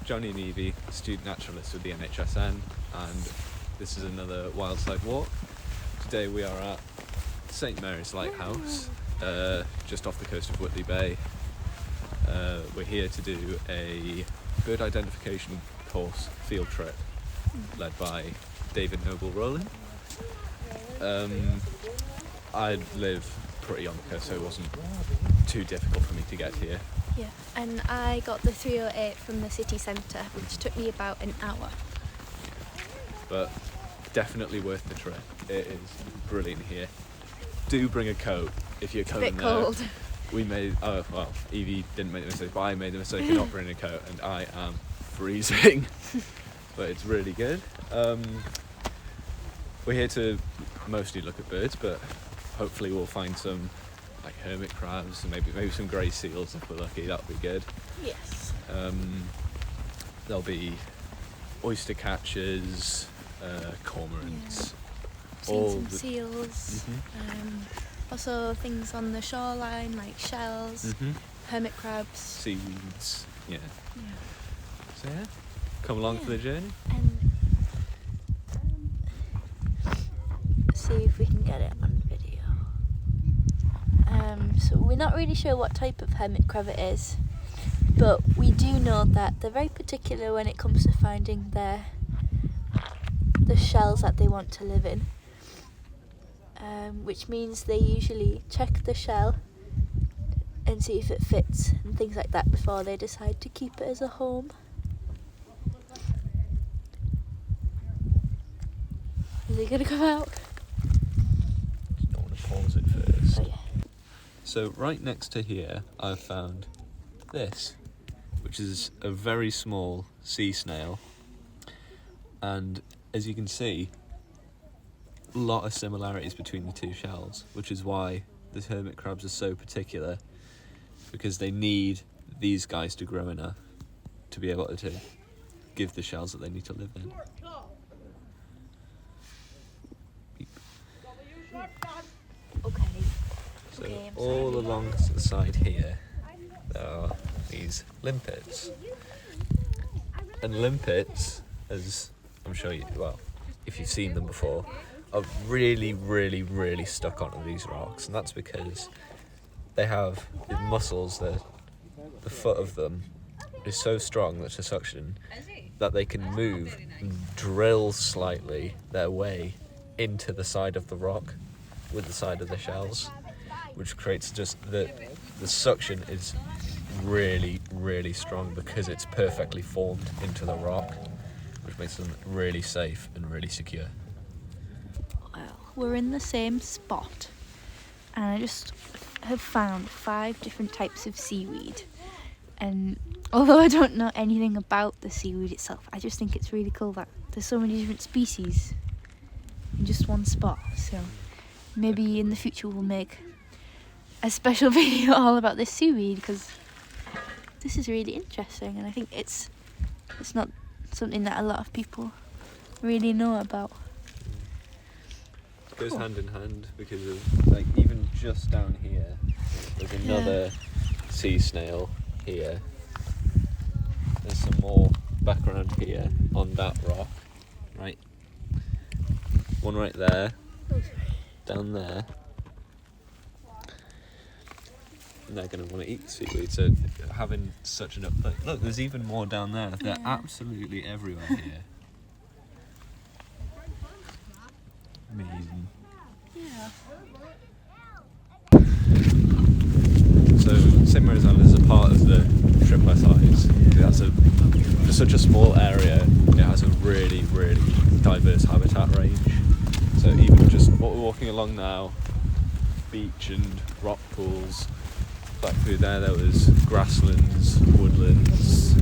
Johnny and Evie, Student Naturalists with the NHSN, and this is another Wildside walk. Today we are at St Mary's Lighthouse, just off the coast of Whitley Bay. We're here to do a bird identification course field trip led by David Noble Rowland. I live pretty on the coast, so it wasn't too difficult for me to get here. Yeah, and I got the 308 from the city centre, which took me about an hour. But definitely worth the trip. It is brilliant here. Do bring a coat if you're coming there. It's a bit cold. Evie didn't make the mistake, but I made the mistake of not bringing a coat, and I am freezing. But it's really good. We're here to mostly look at birds, but hopefully we'll find some like hermit crabs and maybe some grey seals if we're lucky. That'll be good. Yes. There'll be oyster catchers, cormorants, Seen some seals. Also things on the shoreline like shells, hermit crabs, seaweeds. Yeah. So yeah, come along for the journey. And see if we can get it on video. So we're not really sure what type of hermit crab it is, but we do know that they're very particular when it comes to finding the shells that they want to live in, which means they usually check the shell and see if it fits and things like that before they decide to keep it as a home. Is it going to come out? Just don't want to pause it first. Oh yeah. So right next to here I've found this, which is a very small sea snail, and as you can see, a lot of similarities between the two shells, which is why the hermit crabs are so particular, because they need these guys to grow enough to be able to give the shells that they need to live in. So all along the side here there are these limpets, and limpets, as I'm sure if you've seen them before, are really stuck onto these rocks, and that's because they have these muscles that the foot of them is so strong that to suction that they can move and drill slightly their way into the side of the rock with the side of the shells, which creates just the suction is really strong because it's perfectly formed into the rock, which makes them really safe and really secure. Well, we're in the same spot, and I just have found 5 different types of seaweed, and although I don't know anything about the seaweed itself, I just think it's really cool that there's so many different species in just one spot. So maybe in the future we'll make a special video all about this seaweed, because this is really interesting, and I think it's not something that a lot of people really know about. It goes hand in hand because of, like, even just down here there's another sea snail here. There's some more back around here on that rock, right? One right there, down there. And they're going to want to eat seaweed, so having such an look, there's even more down there. They're absolutely everywhere here. Amazing. Yeah. So St Mary's Island is a part of the Triple SIs. It has for such a small area, it has a really diverse habitat range. So even just what we're walking along now, beach and rock pools. Back through there was grasslands, woodlands,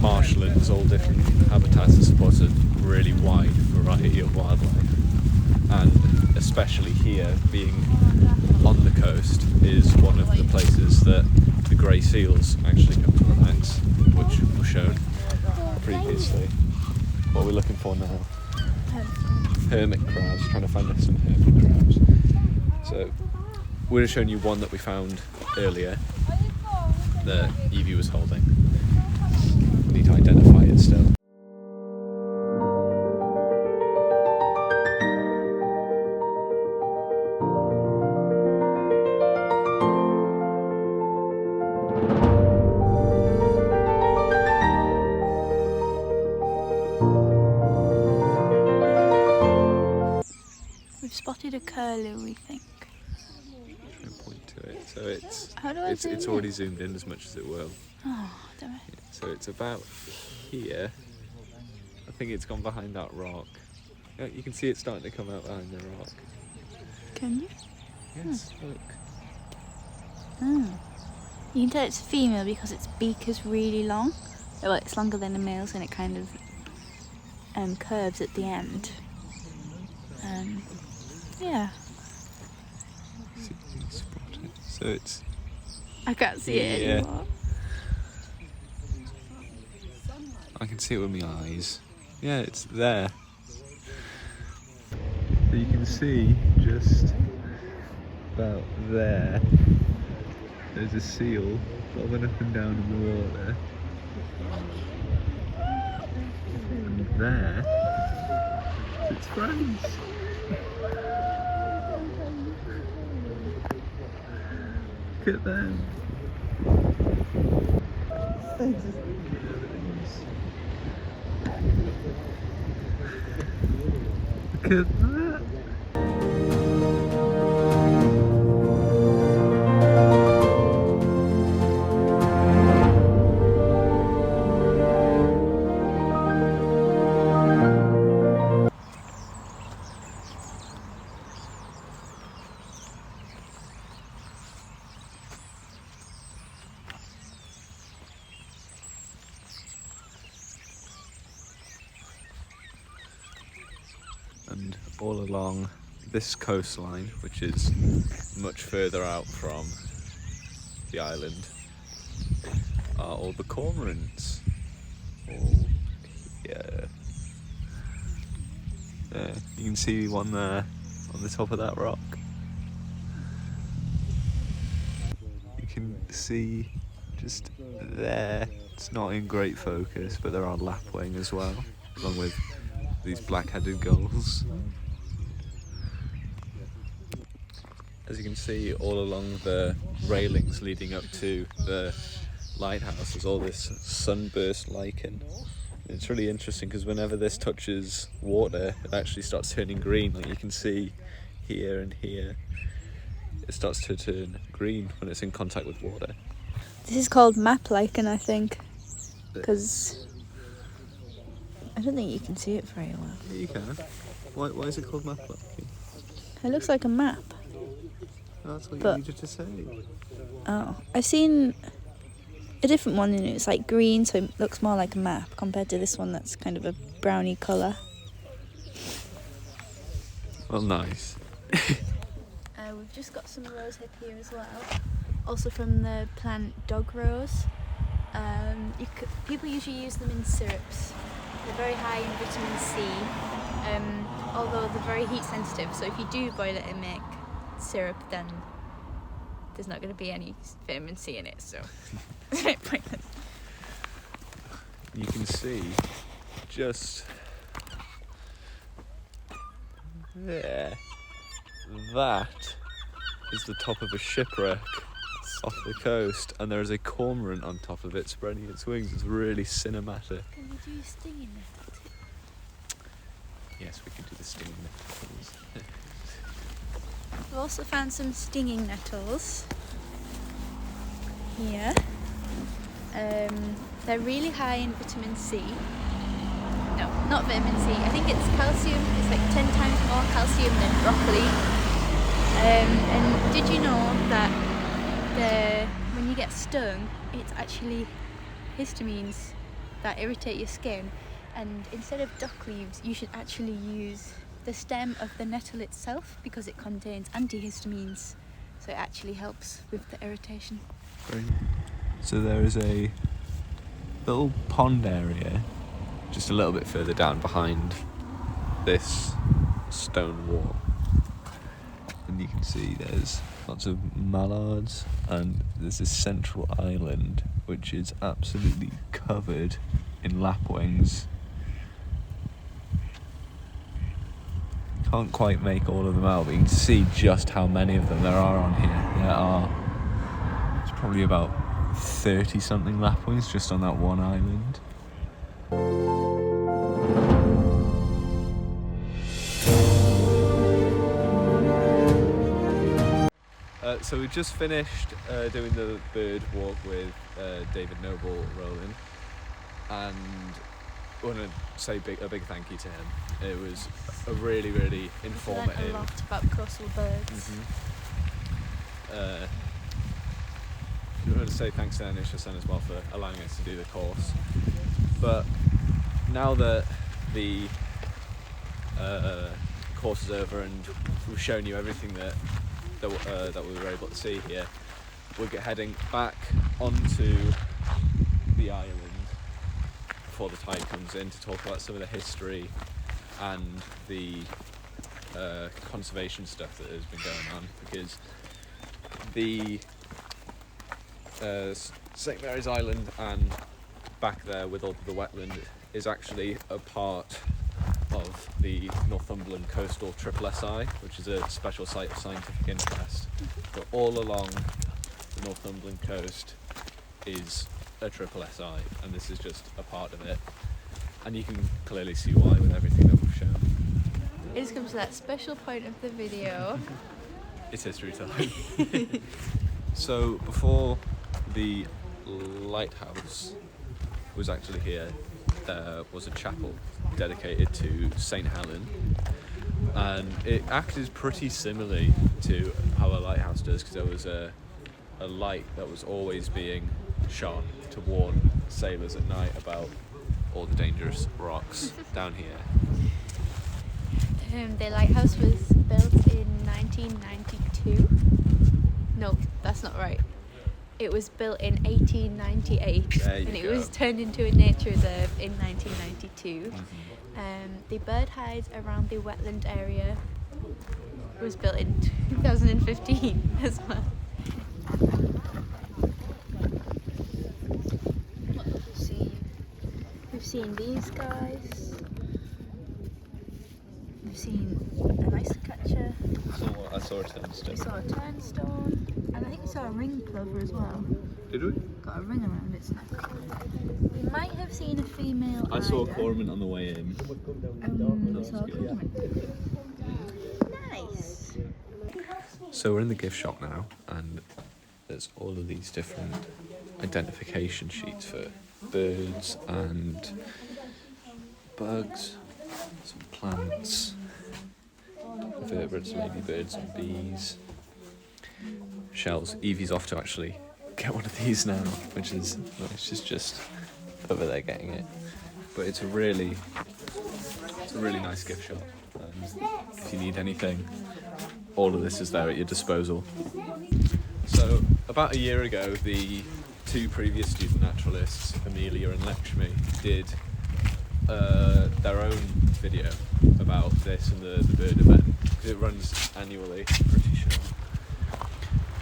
marshlands, all different habitats that support a really wide variety of wildlife. And especially here, being on the coast, is one of the places that the grey seals actually come to relax, which was shown previously. What we're looking for now? Hermit crabs, trying to find some hermit crabs. So we're showing you one that we found earlier, that Evie was holding. We need to identify it still. We've spotted a curlew, we think. Try and point to it. So it's How do I zoom it's in? already zoomed in as much as it will. Oh, damn it. So it's about here. I think it's gone behind that rock. Yeah, you can see it starting to come out behind the rock. Can you? Yes, look. Oh. You can tell it's a female because its beak is really long. Well, it's longer than a male's and it kind of curves at the end. Yeah. See if you can spot it. So it's I can't see it Yeah. anymore. I can see it with my eyes. Yeah, it's there. So you can see just about there, there's a seal bobbing up and down in the water. And there, it's friends. Look at them. Look at that. And all along this coastline, which is much further out from the island, are all the cormorants. All here. There, you can see one there on the top of that rock. You can see just there, it's not in great focus, but there are lapwing as well, along with these black-headed gulls. As you can see, all along the railings leading up to the lighthouse, there's all this sunburst lichen. And it's really interesting because whenever this touches water, it actually starts turning green. Like you can see here and here, it starts to turn green when it's in contact with water. This is called map lichen, I think, because I don't think you can see it very well. Yeah, you can. Why is it called map lichen? It looks like a map. That's what you But- needed to say. Oh, I've seen a different one and it's like green, so it looks more like a map compared to this one that's kind of a browny colour. Well, nice. We've just got some rosehip here as well, also from the plant dog rose. People usually use them in syrups. They're very high in vitamin C, although they're very heat sensitive, so if you do boil it and make syrup, then there's not going to be any vitamin C in it, so it's very pointless. You can see just there, that is the top of a shipwreck off the coast, and there is a cormorant on top of it spreading its wings. It's really cinematic. Can we do stinging nettles? Yes, we can do the stinging nettles. We've also found some stinging nettles here. They're really high in vitamin C. No, not vitamin C. I think it's calcium. It's like 10 times more calcium than broccoli. And did you know that when you get stung, it's actually histamines that irritate your skin? And instead of dock leaves, you should actually use the stem of the nettle itself because it contains antihistamines. So it actually helps with the irritation. So there is a little pond area just a little bit further down behind this stone wall, and you can see there's lots of mallards, and there's this central island which is absolutely covered in lapwings. Can't quite make all of them out, but you can see just how many of them there are on here. It's probably about 30 something lapwings just on that one island. So we just finished doing the bird walk with David Noble Rowland, and I want to say a big thank you to him. It was a really, really informative. Learned a lot about coastal birds. I want to say thanks to NHSN as well for allowing us to do the course. But now that the course is over and we've shown you everything that we were able to see here, we're heading back onto the island before the tide comes in to talk about some of the history and the conservation stuff that has been going on, because the St Mary's Island and back there with all the wetland is actually a part of the Northumberland Coastal Triple SI, which is a special site of scientific interest. But all along the Northumberland coast is a Triple SI, and this is just a part of it. And you can clearly see why with everything that we've shown. It's come to that special point of the video. It's history time. So before the lighthouse was actually here, there was a chapel dedicated to St Helen, and it acted pretty similarly to how a lighthouse does, because there was a light that was always being shone to warn sailors at night about all the dangerous rocks down here. The lighthouse was built in 1992. No, that's not right. It was built in 1898, and it was turned into a nature reserve in 1992. The bird hides around the wetland area was built in 2015 as well. We've seen these guys. We've seen an ice catcher. I saw a turnstone. We saw a turnstone, and I think we saw a ring plover as well. Did we? Got a ring around its neck. We might have seen a female. I saw a cormorant on the way in. We saw a cormorant. Nice. So we're in the gift shop now, and there's all of these different identification sheets for birds and bugs, some plants, vertebrates, ladybirds and bees, shells. Evie's off to actually get one of these now, which is nice. She's just over there getting it. But it's a really nice gift shop, and if you need anything, all of this is there at your disposal. So about a year ago, the two previous student naturalists, Amelia and Lakshmi, did their own video about this and the bird event. It runs annually, pretty sure.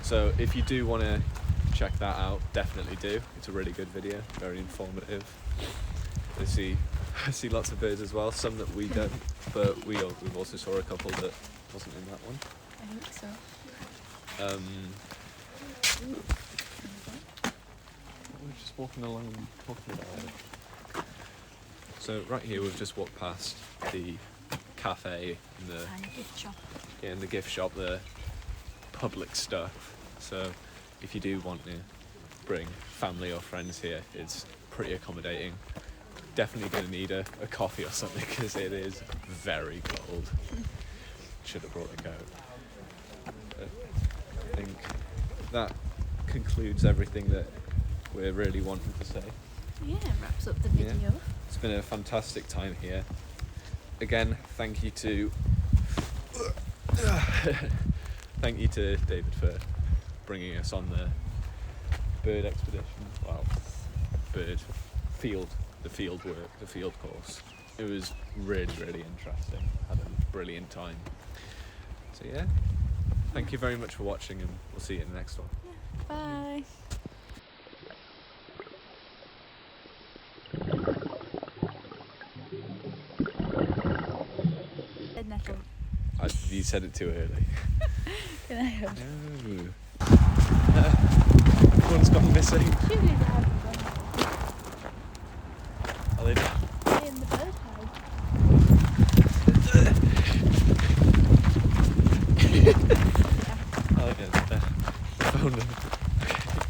So if you do want to check that out, definitely do. It's a really good video, very informative. I see lots of birds as well, some that we don't, but we've also saw a couple that wasn't in that one. I think so. We're just walking along and talking about it. So right here we've just walked past the cafe and the gift shop. Yeah, in the gift shop, the public stuff. So if you do want to bring family or friends here, it's pretty accommodating. Definitely going to need a coffee or something, because it is very cold. Should have brought a coat. But I think that concludes everything that we're really wanting to say. Yeah, wraps up the video. Yeah. It's been a fantastic time here. Again, thank you to David for bringing us on the bird expedition. Wow, the field course. It was really, really interesting. Had a brilliant time. So yeah, thank you very much for watching, and we'll see you in the next one. Bye. Red nettle. You said it too early. Can I have? No. One's gone missing. Surely they haven't gone. Are they not?